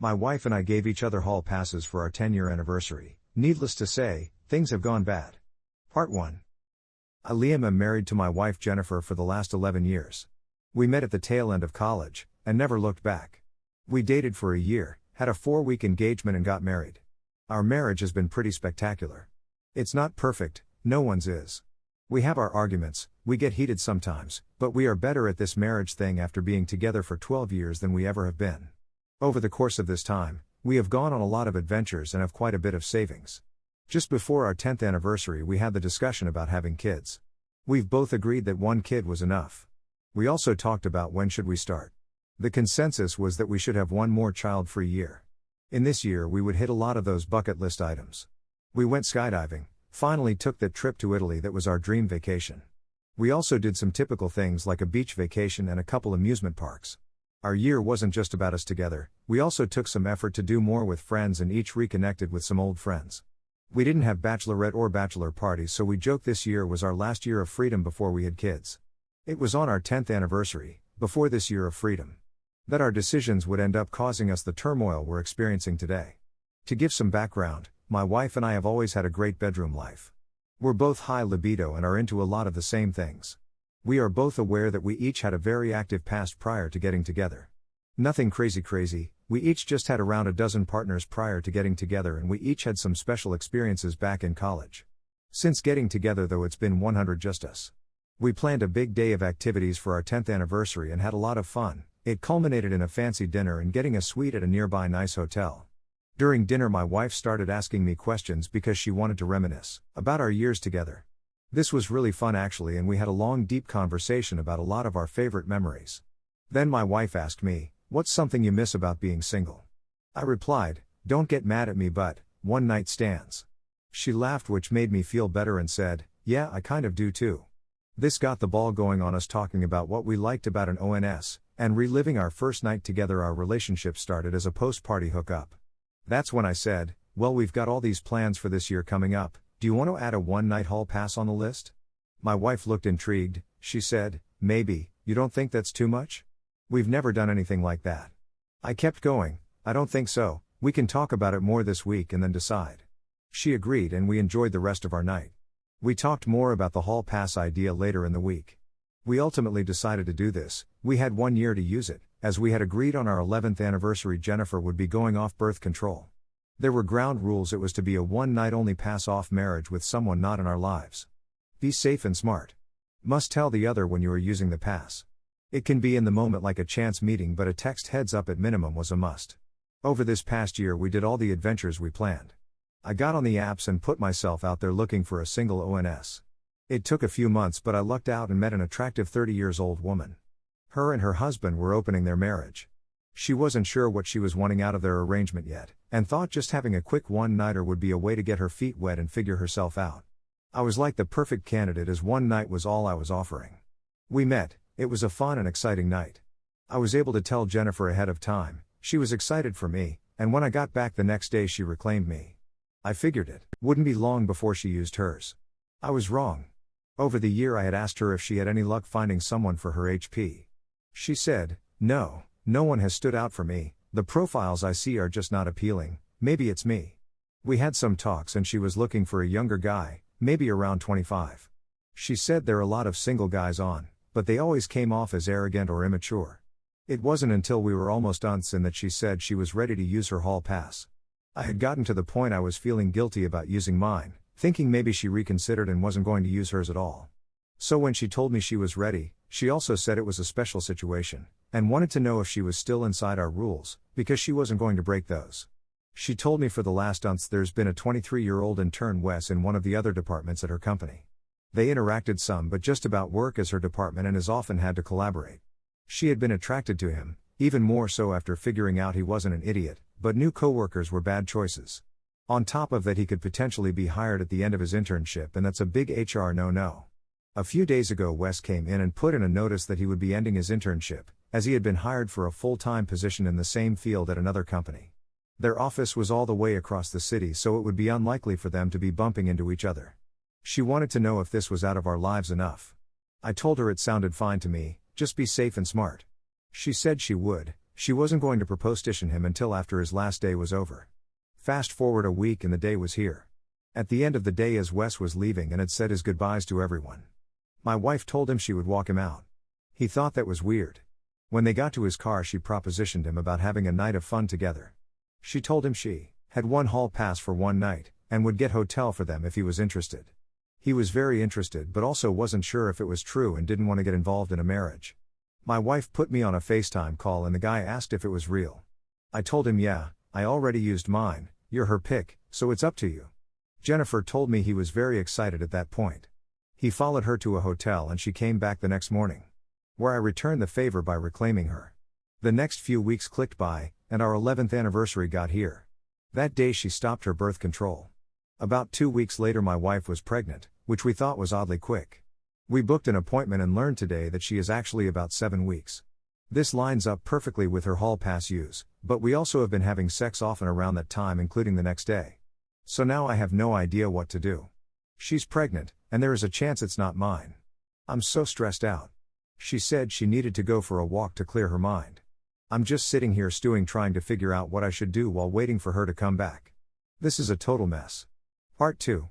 My wife and I gave each other hall passes for our 10-year anniversary. Needless to say, things have gone bad. Part 1. I, Liam, am married to my wife Jennifer for the last 11 years. We met at the tail end of college, and never looked back. We dated for a year, had a 4-week engagement and got married. Our marriage has been pretty spectacular. It's not perfect, no one's is. We have our arguments, we get heated sometimes, but we are better at this marriage thing after being together for 12 years than we ever have been. Over the course of this time, we have gone on a lot of adventures and have quite a bit of savings. Just before our 10th anniversary we had the discussion about having kids. We've both agreed that 1 kid was enough. We also talked about when should we start. The consensus was that we should have 1 more child-free year. In this year we would hit a lot of those bucket list items. We went skydiving, finally took that trip to Italy that was our dream vacation. We also did some typical things like a beach vacation and a couple amusement parks. Our year wasn't just about us together, we also took some effort to do more with friends and each reconnected with some old friends. We didn't have bachelorette or bachelor parties, so we joked this year was our last year of freedom before we had kids. It was on our 10th anniversary, before this year of freedom, that our decisions would end up causing us the turmoil we're experiencing today. To give some background, my wife and I have always had a great bedroom life. We're both high libido and are into a lot of the same things. We are both aware that we each had a very active past prior to getting together. Nothing crazy, we each just had around a dozen partners prior to getting together and we each had some special experiences back in college. Since getting together though it's been 100 just us. We planned a big day of activities for our 10th anniversary and had a lot of fun. It culminated in a fancy dinner and getting a suite at a nearby nice hotel. During dinner my wife started asking me questions because she wanted to reminisce about our years together. This was really fun actually, and we had a long deep conversation about a lot of our favorite memories. Then my wife asked me, "What's something you miss about being single?" I replied, "Don't get mad at me but, one night stands." She laughed, which made me feel better, and said, "Yeah, I kind of do too." This got the ball going on us talking about what we liked about an ONS, and reliving our first night together. Our relationship started as a post-party hookup. That's when I said, "Well, we've got all these plans for this year coming up, do you want to add a 1-night hall pass on the list?" My wife looked intrigued. She said, "Maybe, you don't think that's too much? We've never done anything like that." I kept going, "I don't think so, we can talk about it more this week and then decide." She agreed and we enjoyed the rest of our night. We talked more about the hall pass idea later in the week. We ultimately decided to do this. We had 1 year to use it, as we had agreed on our 11th anniversary Jennifer would be going off birth control. There were ground rules. It was to be a 1-night only pass-off marriage with someone not in our lives. Be safe and smart. Must tell the other when you are using the pass. It can be in the moment like a chance meeting, but a text heads up at minimum was a must. Over this past year we did all the adventures we planned. I got on the apps and put myself out there looking for a single ONS. It took a few months, but I lucked out and met an attractive 30 years old woman. Her and her husband were opening their marriage. She wasn't sure what she was wanting out of their arrangement yet, and thought just having a quick one-nighter would be a way to get her feet wet and figure herself out. I was like the perfect candidate, as 1 night was all I was offering. We met. It was a fun and exciting night. I was able to tell Jennifer ahead of time. She was excited for me, and when I got back the next day she reclaimed me. I figured it wouldn't be long before she used hers. I was wrong. Over the year I had asked her if she had any luck finding someone for her HP. She said, "No, no one has stood out for me, the profiles I see are just not appealing, maybe it's me." We had some talks and she was looking for a younger guy, maybe around 25. She said there are a lot of single guys on, but they always came off as arrogant or immature. It wasn't until we were almost months in that she said she was ready to use her hall pass. I had gotten to the point I was feeling guilty about using mine, thinking maybe she reconsidered and wasn't going to use hers at all. So when she told me she was ready, she also said it was a special situation, and wanted to know if she was still inside our rules, because she wasn't going to break those. She told me for the last month there's been a 23-year-old intern Wes in one of the other departments at her company. They interacted some, but just about work as her department, and as often had to collaborate. She had been attracted to him, even more so after figuring out he wasn't an idiot, but new coworkers were bad choices. On top of that, he could potentially be hired at the end of his internship, and that's a big HR no-no. A few days ago Wes came in and put in a notice that he would be ending his internship, as he had been hired for a full-time position in the same field at another company. Their office was all the way across the city, so it would be unlikely for them to be bumping into each other. She wanted to know if this was out of our lives enough. I told her it sounded fine to me, just be safe and smart. She said she would. She wasn't going to proposition him until after his last day was over. Fast forward a week and the day was here. At the end of the day, as Wes was leaving and had said his goodbyes to everyone, my wife told him she would walk him out. He thought that was weird. When they got to his car, she propositioned him about having a night of fun together. She told him she had one hall pass for one night, and would get hotel for them if he was interested. He was very interested but also wasn't sure if it was true and didn't want to get involved in a marriage. My wife put me on a FaceTime call and the guy asked if it was real. I told him, yeah, I already used mine, you're her pick, so it's up to you. Jennifer told me he was very excited at that point. He followed her to a hotel and she came back the next morning, where I returned the favor by reclaiming her. The next few weeks clicked by, and our 11th anniversary got here. That day she stopped her birth control. About 2 weeks later my wife was pregnant, which we thought was oddly quick. We booked an appointment and learned today that she is actually about 7 weeks. This lines up perfectly with her hall pass use, but we also have been having sex often around that time, including the next day. So now I have no idea what to do. She's pregnant, and there is a chance it's not mine. I'm so stressed out. She said she needed to go for a walk to clear her mind. I'm just sitting here stewing, trying to figure out what I should do while waiting for her to come back. This is a total mess. Part 2.